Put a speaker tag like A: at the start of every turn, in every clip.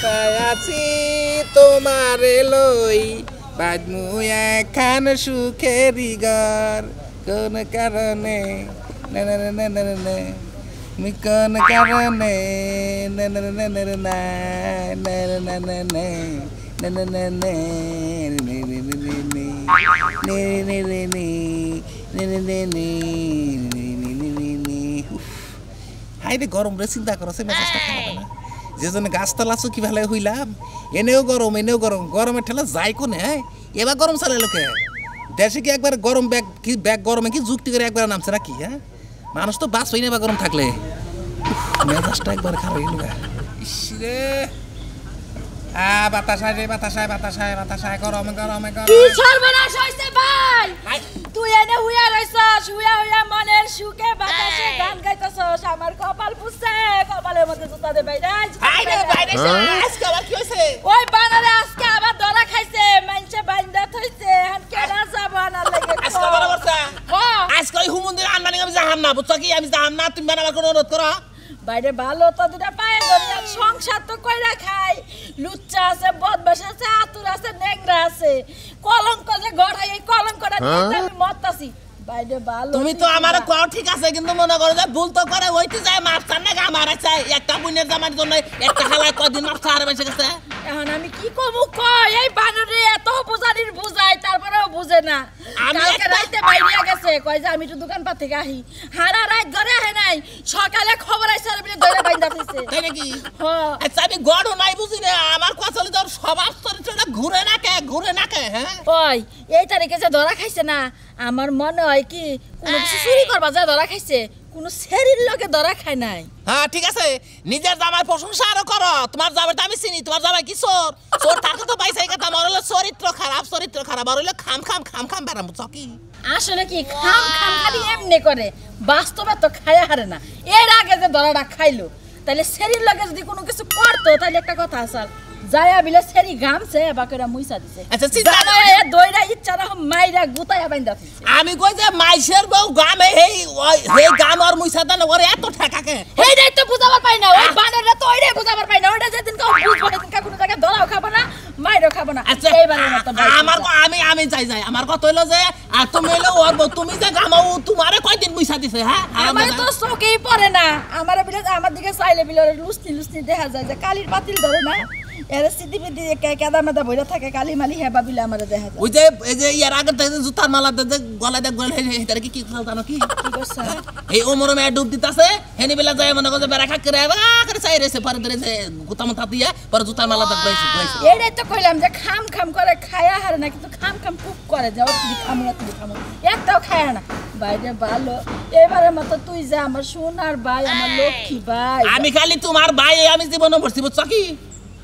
A: আশায় আছি তোমারে লই বাজমু একখান সুখেরি ঘর কোন কারণে না না না না না না কোন কারণে না না না না না না না না না না না না না হাইরে গরম রে চিন্তা করছে মেজাজটা খারাপ না যেজন্য গাছতলা চুকি ভালো হইলাম এনেও গরম গরমের ঠেলা যাই কোনে হ্যাঁ এবার গরম চালে লোকে দেশে কি একবার গরম ব্যাগ গরমে কি যুক্তি করে একবার নামছে নাকি হ্যাঁ মানুষ তো বাস হই না বা গরম থাকলে মেজাজটা একবার খারাপ হইল ইসরে বাতাসায় রে বাতাসায় গরমে
B: কি সর্বনাশ হইছে ভাই তুই এনে হুইয়া রইছস হুইয়া মনের সুখে বাতাসে গান গাইতেছস আমার কপাল পুছে কপালের মধ্যে জুতা দে বাইরে
A: আজকে আবার কি হইছে
B: ওই বানারে আজকে আবার ধরা খাইছে মানছে বাইন্দা থইছে হান কেডা যাব আনার লাগে
A: আজকে আবার বর্ষা আজকে ওই হুমন্দির আনমানি আমি জাহান না বুঝছো কি আমি জাহান না তুমি বানাবার কোনো অনুরোধ করো
B: বাইরে ভালো তো দুটা পায়ে ধরে সংসার তো কইরা খাই লুচ্চা আছে বদমাশ আছে আতুর আছে নেংরা আছে কলঙ্ক যে গড়াই এই কলঙ্কটা নিয়ে আমি মরতাছি বাইরে ভালো
A: তুমি তো আমারে কও ঠিক আছে কিন্তু মনে করো যে ভুল তো করে হইতে যায় মাপ চান না আমার চাই একটা বুনের জামার জন্য একটা হালায় কদিন মাপ ছাড়ে বেঁচে গেছে
B: এখন আমি কি কমু কই এই বানরে এত বুঝানির বুঝাই তারপরেও বুঝে না কালকে রাতে বাইরে গেছে কই যে আমি তো দোকান পা থেকে আহি হারা রাত ধরে আহে নাই সকালে খবর আইছে আর বলে ধরে বাইন্দা দিছে
A: তাই নাকি
B: হ্যাঁ
A: আচ্ছা আমি গড় নাই বুঝি না আমার কথা চলে তোর স্বভাব চরিত্রটা ঘুরে না কে হ্যাঁ
B: ওই এই তারিখে যে ধরা খাইছে না আমার মনে হয় কি কোনো কিছু চুরি করবা যা ধরা খাইছে কোনো শরীর লোকে ধরা খায় নাই
A: হ্যাঁ ঠিক আছে নিজের জামাই প্রশংসা আরো করো তোমার জামাইটা আমি চিনি তোমার জামাই কি চোর থাকে তো পাইছে কথা আমার হলো চরিত্র খারাপ আর হলো খাম বেড়াম বুঝছো কি
B: আসলে কি খাম খালি এমনি করে বাস্তবে তো খায়া হারে না এর আগে যে ধরাটা খাইলো তাহলে শরীর লোকে যদি কোনো কিছু করতো তাহলে একটা কথা আছে যায়া বিলে সেরি গামছে বাকেরা মুইসা দিছে
A: আচ্ছা চিন্তা
B: না এ দইরা ইচ্ছা না মাইরা গুতায়া বাইন্দা দিছে
A: আমি কই যে মাইশের বউ গামে হেই গাম আর মুইসা দান ওরে এত ঠেকাকে
B: হেইটাই তো বুঝাবার পাই না ওই বানরটা তো ওইটাই বুঝাবার পাই না ওটা যেদিন কাউ বুঝবো সেদিন কা কোনো জায়গা ধরাও খাবো না মাইরও খাবো না এইবারের মত
A: আমার আমি যাই আমার কথা হইলো যে আর তুমি হইলো ওর বউ তুমি যে গামাও তোমারে কয়দিন মুইসা দিছে হ্যাঁ
B: আমার তো চোখেই পড়ে না আমারে বিলে আমার দিকে চাইলে বিলে লুসনি দেখা যায় যে কালির পাতিল ধরে না এর সিটি পিটি কেদা মেদা বইরা থাকে কালি মালি হেবা বিলে আমারে দেখা যায়
A: ওই যে এই যে ইয়ার আগে থেকে জুতার মালা দে গলায় হেতারে কি জানো কি
B: করছ
A: এই ওমরে মে ডুব দিতাছে হেনি বেলা যায় মনে করে বেরা খাক করে চাই রেছে পরে ধরে যে গুতামতা দিয়া পরে জুতার মালা দে গাইছে
B: এইটাই তো কইলাম যে খাম করে খায়া হারে না কিন্তু খাম খুব করে যাও তুই খামরা একটাও খায় না বাইরে ভালো এবারের মতো তুই যা আমার সোনার ভাই আমার লক্ষ্মী ভাই
A: আমি খালি তোমার ভাই আমি জীবনে ভর্তি বুঝছো কি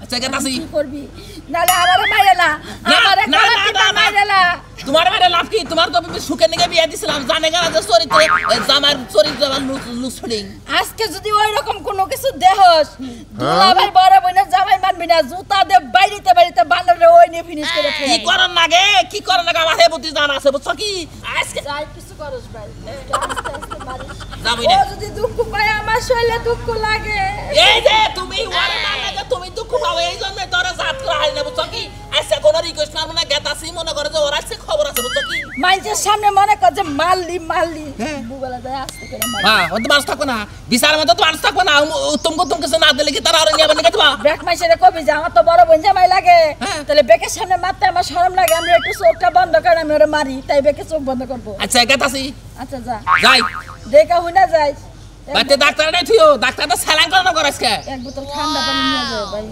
A: আচ্ছা কেতাছি
B: কি করবি নালে আমারে মাইরা আমারে কালা মাইরা
A: তোমার মাইরা লাভ কি তোমার তো সুখে নিয়ে বিয়ে দিছিলাম জানে গেল যে চরিত্র জামার চরিত্র লুসফুলিং
B: আজকে যদি ওই রকম কোনো কিছু দেহস দুলাভাই বড় বোনের জামাই মানবি না জুতা দে বাইরিতে বানরে ওই নিয়ে ফিনিশ করে
A: কি করার লাগে আমার হে বুদ্ধি জানা আছে বুঝছো কি আজকে
B: যাই কিছু করস ভাই আস্তে মারিস
A: যাবই
B: ও
A: না
B: যদি দুঃখ পায় আমার শরীরে দুঃখ লাগে
A: এই যে তুমি ওরে না লাগে তুমি দুঃখ পাও এই জন্য তোরা জাত করা হয় না বুঝছো কি আজকে কোন রিকোয়েস্ট করব না গেতাছি মনে করে যে ওর আজকে খবর আছে বুঝছো কি
B: মাইজের সামনে মনে কর যে মারলি বুগলা যায় আস্তে করে মার
A: হ্যাঁ ও তো মাছ থাকো না বিচার মতো তো মাছ থাকো না তুমি কিছু না দিলে কি তারা আর নিয়ে নিয়ে দেবা
B: ব্যাক মাইসেরে কবি যে আমার তো বড় বোন জামাই লাগে তাহলে বেকের সামনে মারতে আমার শরম লাগে আমি একটু চোখটা বন্ধ করে আমি ওরে মারি তাই বেকে চোখ বন্ধ করব
A: আচ্ছা গেতাছি
B: আচ্ছা যা
A: যাই
B: দেখা হুনা যাই
A: বাতে ডাক্তার নাই থিও ডাক্তারটা স্যালাইন করানো করে আজকে
B: এক বোতল ঠান্ডা পানি নিয়ে যাও ভাই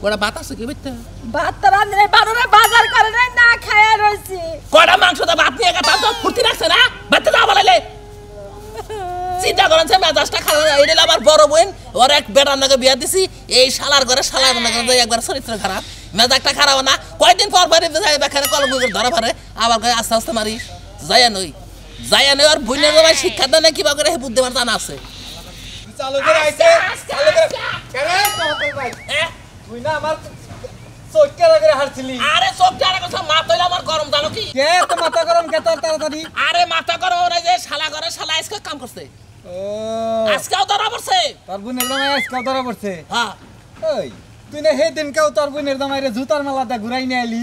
A: কোড়া বাতাস কি বেতে
B: ভাত রাঁধলে বানরে বাজার করে না খায়া রইছি
A: কোড়া মাংস দা ভাত নিয়ে গেতা তো ফুর্তি রাখছে না বাতে যাও বলাইলে চিন্তা করেন যে মেজাজটা খারাপ হইলে আবার বড় বোন ওর এক বেটার নাকি বিয়া দিছি এই শালার ঘরে শালার মনে করে একবার চরিত্র খারাপ মেজাজটা খারাপ না কয়দিন পর বাড়ি যায় বেখানে কলম করে ধরা পারে আবার কয় আস্তে মারি যায় নই আর বইনের ভাই শিক্ষা দেয় না কিবা করে বুদ্ধি বার জানা আছে
C: চালু করে আইছে চালু করে কেন তো ভাই তুই না আমার চোখকে লাগে হারছিলি
A: আরে চোখটা আর কথা মাথা হইলো আমার গরম জানো কি
C: কে তো মাথা গরম কে তোর তাড়াতাড়ি
A: আরে মাথা গরম ওরে যে শালা ঘরে শালা আজকে কাম করছে
C: ও
A: আজকেও ধরা পড়ছে
C: তোর বোনের জামাই আজকে ধরা পড়ছে
A: হ্যাঁ
C: ওই তুই না হে দিনকেও তোর বোনের জামাইরে জুতার মালাটা ঘুরাই নিয়ে আইলি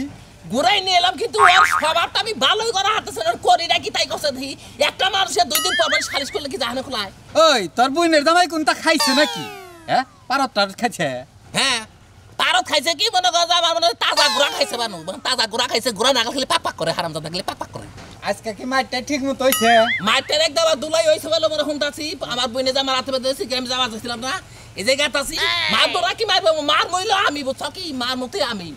A: ঘুরাই নিয়ে এলাম কিন্তু ওর স্বভাবটা আমি ভালোই করা হাঁটতেছে না করি নাকি তাই করছে দেখি একটা মানুষের 2 দিন পর পর সালিশ করলে কি জাহানে খোলায়
C: ওই তোর বোনের জামাই কোনটা খাইছে নাকি হ্যাঁ পারত খাইছে
A: হ্যাঁ পারত খাইছে কি মনে কর আমার মনে তাজা গুড়া খাইছে বানু তাজা গুড়া খাইছে গুড়া না খাইলে পাক পাক করে হারামজাদা খাইলে পাক পাক করে
C: আজকে কি মাইটা ঠিক মতো হইছে
A: মাইটের একদম দুলাই হইছে বলে মনে শুনতাছি আমার বইনে যে আমার হাতে বেঁধেছি আমি যাওয়া যাচ্ছিলাম না এই যে গাতাছি মার দোরা কি মারবে মার মইলো আমি বুঝছ কি মার মতে আমি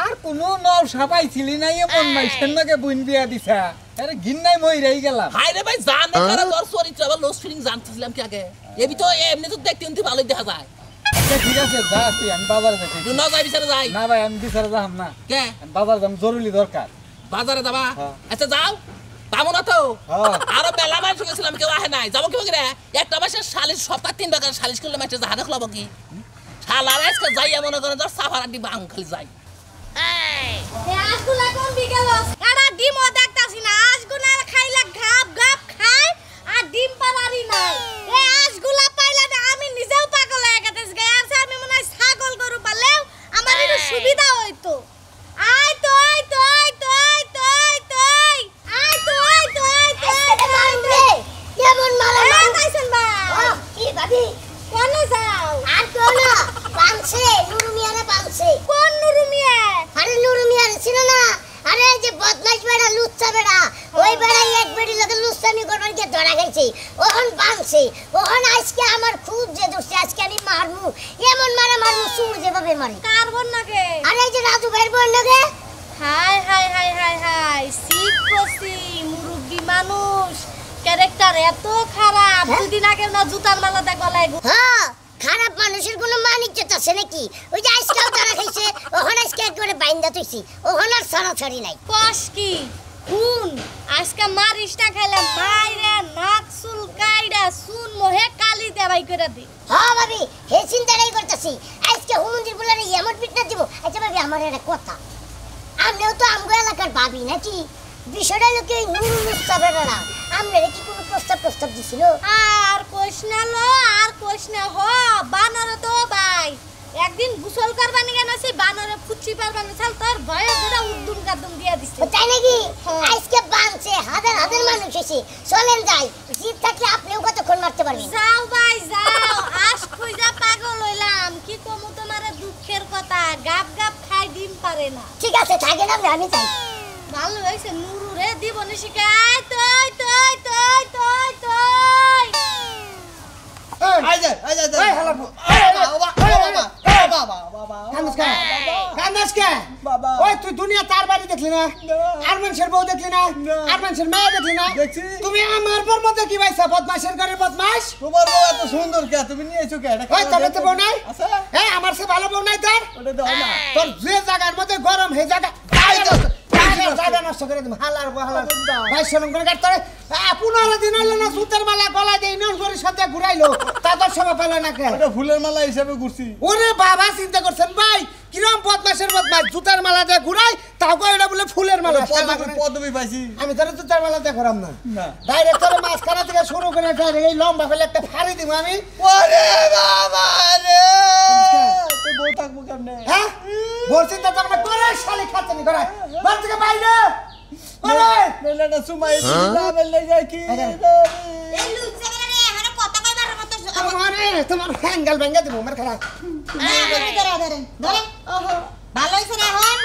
C: আর কোনো নও সাপাই ছিলি নাই এমন মাইছেন নাকি বোন বিয়া দিছা আরে গিন্নাই মই রই গেলাম
A: হাই রে ভাই জান না করে তোর চরিত্র আবার লস ফিলিং জানতেছিলাম কি আগে এবি তো এমনি তো দেখতে উন্তি ভালোই দেখা যায়
C: আচ্ছা ঠিক আছে যা তুই আমি বাজারে যাই
A: তুই না যাই বিচারে যাই
C: না ভাই আমি বিচারে যাম না
A: কে
C: আমি বাজার যাম জরুরি দরকার
A: বাজারে যাবা
C: হ্যাঁ।
A: আচ্ছা যাও পাবো না তো
C: হ্যাঁ।
A: আরো বেলা মাস গেছিলাম কেউ আহে নাই যাবো কি রে একটা মাসের সালিশ সপ্তাহ 3 বার সালিশ করলে মাসে জাহানে খোলাবো কি শালা আজকে যাইয়া মনে করেন তোর সাফার আড্ডি বাং খালি যাই
B: আজগুলা কোন বিকেল এরা ডিমও দেখতাছি না আজগুলা খাইলা গাপ গাপ খায় আর ডিম পালারি নাই এই আজগুলা পাইলে না আমি নিজেও পাগল হয়ে গেতেছি গায়াছে আমি মনে হয় ছাগল গরু পালেও আমার একটু সুবিধা হইতো আয় তো আয় তো আয় তো আয় তো আয় তো আয় তো আয় তো আয় তো আয় তো কেমন মালা মাইছেন বা কি ভাবি কোন যাও আর কোন পাঁচে নুরুমিয়ারে পাঁচে কোন নুরুমিয়া আরে নুরুমিয়া ছিল না আরে যে বদমাইশ বেড়া লুচ্চা বেড়া ওই বেড়া এক বেড়ি লগে লুচ্চামি করবার গিয়ে ধরা গেছে ওহন বাঁধছে ওহন আজকে আমার খুব যে দোষে আজকে আমি মারমু এমন মারমু সুর যেভাবে মারি কার বোন নাকে আরে এই যে রাজু ভাইয়ের বোন নাকে হাই হাই হাই হাই হাই সিক কসি মুরুব্বি মানুষ ক্যারেক্টার এত খারাপ দুদিন আগে না জুতার মালা দেখ গলায় হ্যাঁ খারাপ মানুষের কোনো মানিজ্যত আছে নাকি ওই যে আজকাল তারা খাইছে ওখানে আজকে একবারে বাইন্দা তুইছি ওখানে আর ছাড়াছাড়ি নাই কস কি খুন আজকে মারিসটা খাইলে মাইরে নাক চুল কাইডা সুন মোহে কালি দেবাই করে দি হ্যাঁ ভাবি হে চিন্তাটাই করতেছি আজকে হুমন্দির বলারে এমন পিটনা দিব আচ্ছা ভাবি আমার একটা কথা আমরাও তো আমগো এলাকার ভাবি নাকি বিষয়টা লোকে নুরুলুস্তা বেড়া আমরা কি কোনো প্রস্তাব দিছিল আর কোশনা হ বানর তো ভাই একদিন গোসল করবানি কেন আছে বানরে ফুচি পারবানি চাল তোর ভয়ে দুটা উদ্দুম গাদুম দিয়া দিছে তাই নাকি আজকে বানছে হাজার হাজার মানুষ এসে চলেন যাই জিত থাকলে আপনিও কতক্ষণ মারতে পারবেন যাও ভাই যাও আজ খুঁজা পাগল হইলাম কি কমু তোমারে দুঃখের কথা গাপ গাপ খাই ডিম পারে না ঠিক আছে থাকেন আমি যাই ভালো হইছে নুরু রে দিবনি শিখাই তুই
C: আই যা এই হালা বাবা কান্দসকা বাবা ওই তুই দুনিয়া তার বাড়ি দেখলি না আর মানুষের বউ দেখলি না আর মানুষের মেয়ে দেখলি না তুমি আমার পর মধ্যে কি ভাইছা বদমাশের ঘরে বদমাশ তোমার বউ এত সুন্দর কে তুমি নিয়েছো কে এটা ওই তোর তো বউ নাই হ্যাঁ আমার সে ভালো বউ নাই তোর ওটা দাও না তোর যে জায়গার মধ্যে গরম হে জায়গা জায়গা নষ্ট করে দিম হালার ভাই শরম করে কাট তোরে 15 দিন হলো না সুতার মালা গলায় দেই নন করে সাথে ঘুরাইলো তাদের সময় পেল না কে ওটা ফুলের মালা হিসেবে ঘুরছি ওরে বাবা চিন্তা করছেন ভাই কিরম বদমাশের বদমাশ জুতার মালা দিয়ে ঘুরাই তাও কই এটা বলে ফুলের মালা পদবি পাইছি আমি তোর জুতার মালা দিয়ে ঘুরাম না ডাইরেক্ট তোর মাঝখানা থেকে শুরু করে ডাইরেক্ট এই লম্বা ফেলে একটা ফাড়ি দিব আমি ওরে বাবা রে তুই বউ থাকবো কেমনে হ্যাঁ বলছিস তো তোর করে শালি খাচ্ছে নি করে বাড়ি থেকে বাইরে ওরে না সুমাই না বললে যাই কি এই লুচ্চা রে হারে কথা কইবার মত আমারে তোমার হ্যাঙ্গেল ভেঙ্গে দেব আমার খারাপ ধরে ওহো ভালো হইছে রে হন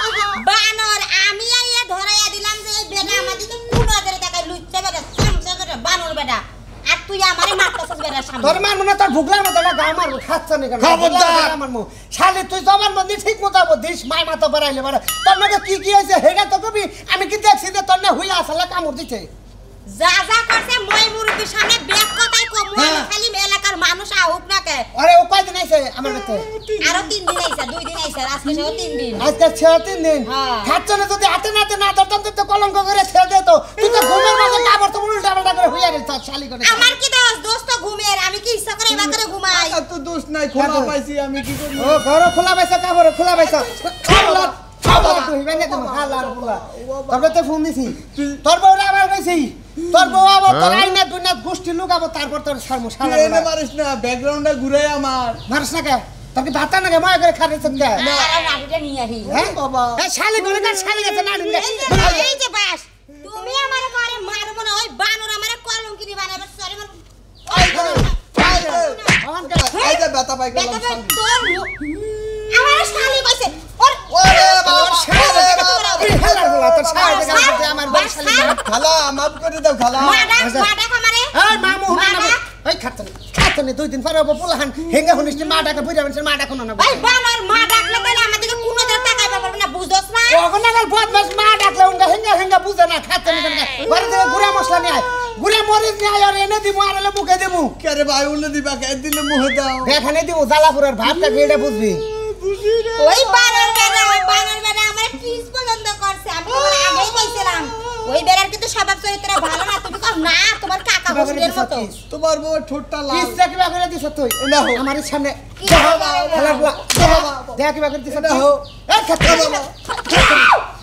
C: বানর আমি আইয়া ধরাইয়া দিলাম যে এই বেটা আমাদের তো 15 টাকা লুচ্চা বেটা সামসা করে বানর বেটা আর তুই আমারে মারতাছস বেটা সামনে তোর মার মনে তোর ভুগলার মত না গায় মারবো খাচ্ছ না কেন খবরদার আমার মু শালি তুই জবান বন্ধি ঠিক মতো দিস মাই মাথা বাড়াইলে বাড়া তোর নাকি কি হইছে হেডা তো কবি আমি কি দেখছি যে তোর না হইয়া আসলে কামড় দিছে যা করছে মই মুরুবির সামনে ব্যাক কথাই কম মই খালি এলাকার মানুষ আউক না কে আরে ও কয়দিন আইছে আমার কাছে আরো 3 দিন আইছে 2 দিন আইছে আজকে 3 দিন আজকে 3 দিন খাচ্ছ না যদি হাতে না ধরতাম তো কলঙ্ক করে ছেড়ে দে তো তুই তো ঘুমের মাঝে কাবর তো উল্টা পাল্টা করে হইয়া রে তোর শালি করে আমার কি দোষ তো ঘুমের আমি কি ইচ্ছা করে এবা করে ঘুমাই তো দোষ নাই খোলা পাইছি আমি কি করি ও ঘর খোলা পাইছ কাবর খোলা পাইছ তুই বেনে তুমি হালার বলা তবে তো ফোন দিছি তোর বউরা আবার কইছি তোর বউ আবার তোর আইনা দুনিয়া গোষ্ঠী লুকাবো তারপর তোর শর্ম শালা এনে মারিস না ব্যাকগ্রাউন্ডে ঘুরে আমার মারিস না কে তোকে ভাতা না কে ময় করে খারেছেন কে
B: না নাড়িটা নিয়ে আহি
C: হ্যাঁ বাবা এই শালি বলে না শালি গেছে না
D: এই যে বাস তুমি আমার ঘরে মারবো না ওই বানর আমার কলঙ্কি দি বানাবে সরি
E: এই যে ব্যথা পাই গেলাম
D: আমার শালি কইছে
E: ওরে বাবা শালি
C: হেলার বলা তোর শালি গেছে আমার বড় শালি
E: খালা মাফ করে দাও খালা
D: মাডা আমারে
C: এই মামু না এই খাতনে 2 দিন পরে পোলাহান হেঙ্গা হনিস মা ডাকে বুঝা মানুষের মা ডাকো না
D: ওই বানর মা ডাকলে তাহলে আমাদেরকে কোনো দিন তাকাইবা পারবে না বুঝছস না
C: ওগো নাগাল বদমাস মা ডাকলে উঙ্গা হেঙ্গা বুঝে না খাতনে কেন ঘরে থেকে গুড়া মশলা নিয়ে আয় গুড়া মরিচ নিয়ে আয় আর এনে দিমু আর এলে মুখে দিমু
E: কে রে ভাই উল্লে দিবা কে দিলে মুহে দাও
C: এখানে দিমু জালাপুরের ভাতটা খেয়ে বুঝবি
D: ওই বানর বেটা আমার কিস পছন্দ করছে আমি তোমার আগেই কইছিলাম ওই বেড়ার কিন্তু স্বভাব চরিত্র ভালো না তুমি কও না তোমার কাকা হুজুরের মতো
E: তোমার বউ ঠোঁটটা লাল
C: কিসটা কিবা করে দিছ তুই
E: না হো
C: আমার সামনে
E: হেলার বলা
C: দেখ কিবা করে দিছ না হো এই খাতনে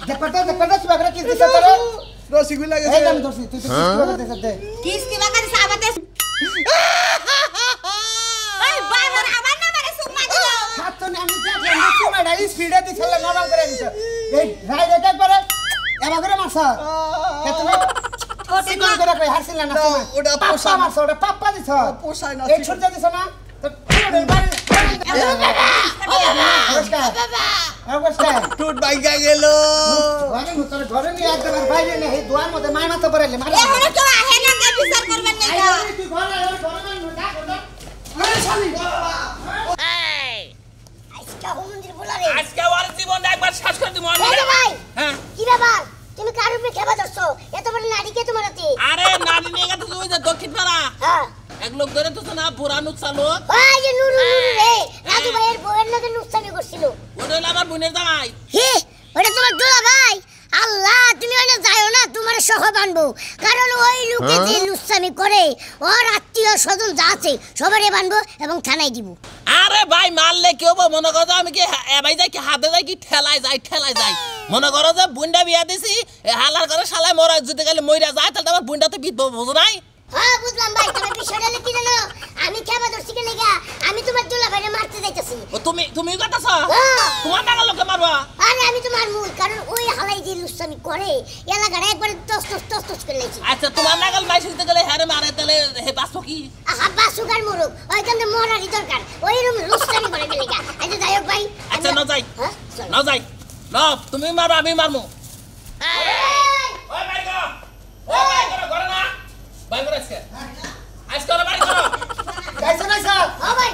C: দেখতে কিবা করে কিস দিছ তোরে
E: রসগোল্লা
C: এই
E: গেছে
C: আমি ধরছি তুই তো কিস কিবা করে দিছ দে
D: কিস কি বাকার সাবাতে ওই বানর আমার না মারে সুমা দিল
C: খাতনে আমি দেখলাম না তোমার এই স্পিডে দিছল নরমাল করে দিছ এই রাই রেখে পরে এবা করে মারছ কে তুমি সিকন করে কই হারছিল না তুমি
E: ওটা
C: পাপ্পা
E: পোষায়
C: মারছ ওটা পাপ্পা দিছ
E: পোষায় না
C: এই ছোট দিছ না তো নমস্কার নমস্কার
E: ঠোঁট বাইকা গেল
C: ঘরে তোর ঘরে নিয়ে একবার বাইরে নে এই দুয়ার মধ্যে মাই মাথা পড়াইলে মারা
D: এখনো তো আহে না কে বিচার করবেন না
C: তুই ঘরে ডাক আরে শালি
D: আজকে মন্দির বলারে
A: আজকে ওর জীবনটা একবার শেষ করে দিমু
D: এই যে ভাই
A: হ্যাঁ
D: কি ব্যাপার তুমি কার উপরে খেবা ধরছো এত বড় নারী কে তোমার হাতে
A: আরে নানি নিয়ে গেছে তুই যে দক্ষিণ পাড়া
D: হ্যাঁ
A: এক লোক ধরে তো না পুরানো চালো
D: ওই যে নুরু রে রাজু ভাইয়ের বউয়ের লগে নুকসানি করছিল
A: ওটা হলো আমার বোনের জামাই
D: হে ওটা তোমার দুলা ভাই আল্লাহ তুমি ওখানে যাও না তোমার সহ বানবো কারণ ওই লোকে যে লুচ্ছামি করে ওর আত্মীয় স্বজন যা আছে সবারই বানবো এবং থানায় দিব
A: আরে ভাই মারলে কেউ মনে করো আমি কি ভাই যাই কি হাতে যাই কি ঠেলায় যাই মনে করো যে বুন্ডা বিয়া দিছি হালার করে শালায় মরা যদি গেলে মইরা যায় তাহলে আমার বুন্ডা তো বিধব বুঝো নাই
D: হ্যাঁ বুঝলাম ভাই তবে বিষয়টা কি জানো আমি খেবা ধরছি কেন লাগা আমি তোমার দুলা ভাইরে মারতে যাইতাছি
A: ও তুমি কইতাছ
D: হ্যাঁ।
A: তোমার নাগাল লোকে মারবা
D: আরে আমি তোমার মূল কারণ ওই হালাই যে লুচ্ছামি করে এলাকাটা একবারে টস করে লাইছি
A: আচ্ছা তোমার নাগাল মাইস দিতে গেলে হ্যাঁ মারে তাহলে হে বাসো কি
D: আব্বা সুগার মুরুক ওইখানে মরারই দরকার ওই রুম লুচ্ছামি করে গেলে গা আচ্ছা যাই হোক ভাই
A: আচ্ছা না যাই
D: হ্যাঁ
A: না যাই না তুমি মারো আমি মারমু ওই ভাই গো ও ভাই করো ঘরে না ভাই করে আজকে আজকে বাড়ি করো
C: যাইছ না স্যার
D: ও ভাই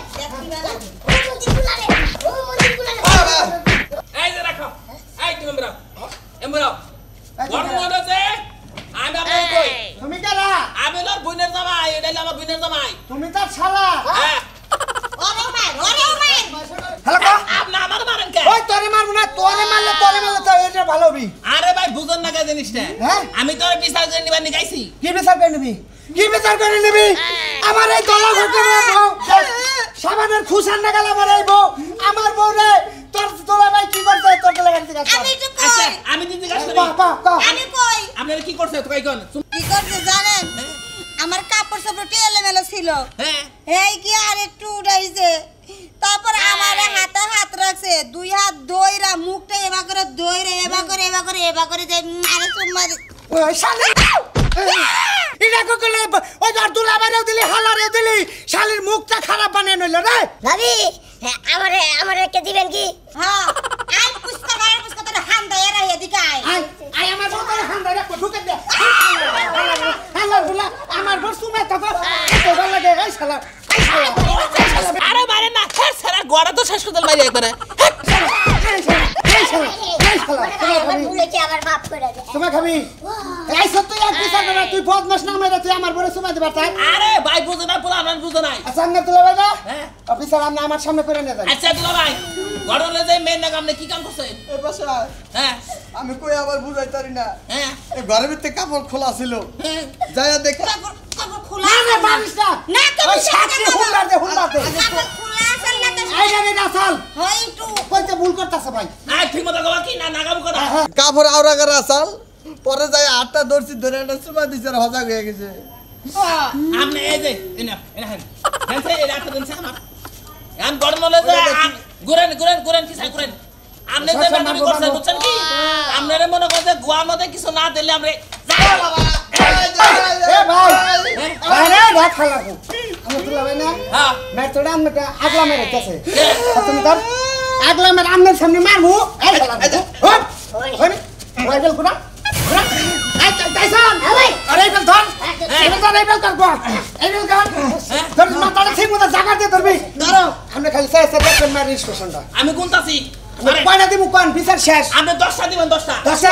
D: ও মন্দির গুলারে
A: এই যে রাখো এই তুমি বেরাও এমরাও বড় মনে আছে আমি আপনাকে কই
C: তুমি কারা
A: আমি লোর বোনের জামাই এটা হলো আমার বোনের জামাই
C: তুমি তার শালা
A: হ্যাঁ
D: ওরে ভাই
C: হ্যালো কা
A: আপনি আমার মারেন কে
C: ওই তোরে মারবো না তোরে মারলে তো এটা ভালো হবি
A: আরে ভাই বুঝন না কে জিনিসটা
C: হ্যাঁ?
A: আমি তোর বিচার করে নিবার নিগাইছি
C: কি বিচার করে নিবি আমার এই দলা ঘটে সাবানের খুশান না গেল আমার এই বউ আমার বউ রে তোর তোলা ভাই কি করছে তোর তোলা গাড়ি থেকে
D: আমি তো
A: আচ্ছা
D: কই
A: আমি দিদি গাছ করি
D: আমি কই
A: আপনারা কি করছে তো কই কোন
D: কি করতে জানেন আমার কাপড় সাপড় এলোমেলো ছিল
A: হ্যাঁ
D: এই কি আর একটু উঠাইছে তারপর আমার হাতে হাত রাখছে দুই হাত দইরা মুখটা এবা করে দইরা এবা করে যে আরে চুম্মা
C: ওই শালি এটা কইলে ওই আর দুলা বাইরেও দিলি হালারেও দিলি শালির মুখটা খারাপ বানিয়ে নইল রে
D: ভাবি আমারে কে দিবেন কি হ্যাঁ আই পুষ্কা তোর হান দাইরা হে দিকাই
C: আই আমার বউ তোর হান ধরে ঢুকে দে হালা দুলা আমার বউ সুমে তো ভালো লাগে এই শালা
A: আরে মারে না হ্যাঁ সারা গোড়া তো শেষ করে মারি একবারে
C: তোমার খাবি এই সব তুই এক বিচার করে তুই বদমাশ না মেরে তুই আমার বড় সময় দিবা তাই
A: আরে ভাই বুঝো না পুরো আমার বুঝো নাই
C: আচ্ছা আমরা তুলে ভাই না
A: হ্যাঁ
C: অফিসার আপনি আমার সামনে করে নিয়ে যান
A: আচ্ছা দুলা ভাই গড়লে যে মেন না আপনি কি কাম করছেন
E: এই বাসা
A: হ্যাঁ
E: আমি কই আবার বুঝাইতারি না
A: হ্যাঁ
E: এই ঘরের ভিতরে কাপড় খোলা ছিল যায়া দেখে
D: কাপড় খোলা
C: না না পারিস না
D: না
C: ওই সাথে হুন্ডার দে
D: কাপড় খোলা আছে না তো
C: এই জানি না চাল
D: হইটু
C: কইতে ভুল করতেছে ভাই
A: আর ঠিক মতো গলা কি না নাগাম করা
E: কাপড় আওরা করা আসাল পরে যাই আটটা দর্শি ধরে একটা চুমা দিছে আর হজা হয়ে গেছে
A: আপনি এই যে এনা এনা হেন এই রাতে দেন আমার এখন গরম হলে যে ঘুরেন কি চাই ঘুরেন আপনি যে বেকারি করছেন বুঝছেন কি আপনারা মনে করেন যে গোয়ার মধ্যে কিছু না দিলে আমরা
C: এ ভাই আরে রাত খালাকো আমি তুলা ভাই না
A: হ্যাঁ
C: मैं थोड़ा हम अगला में रहते से तुम कर अगला में आमने सामने मारमु ए हो राइफल कुना ए टाइसन अरे राइफल धर राइफल कर को राइफल कर धर माता ठीक मत जागा दे धरबी धरो हमने खाली से देखन मार स्टेशन दा
A: আমি কোনটাছি
C: আমি কয়টা দিমু কোন বিচার শেষ
A: আপনি 10টা দিবেন 10টা
C: 10টা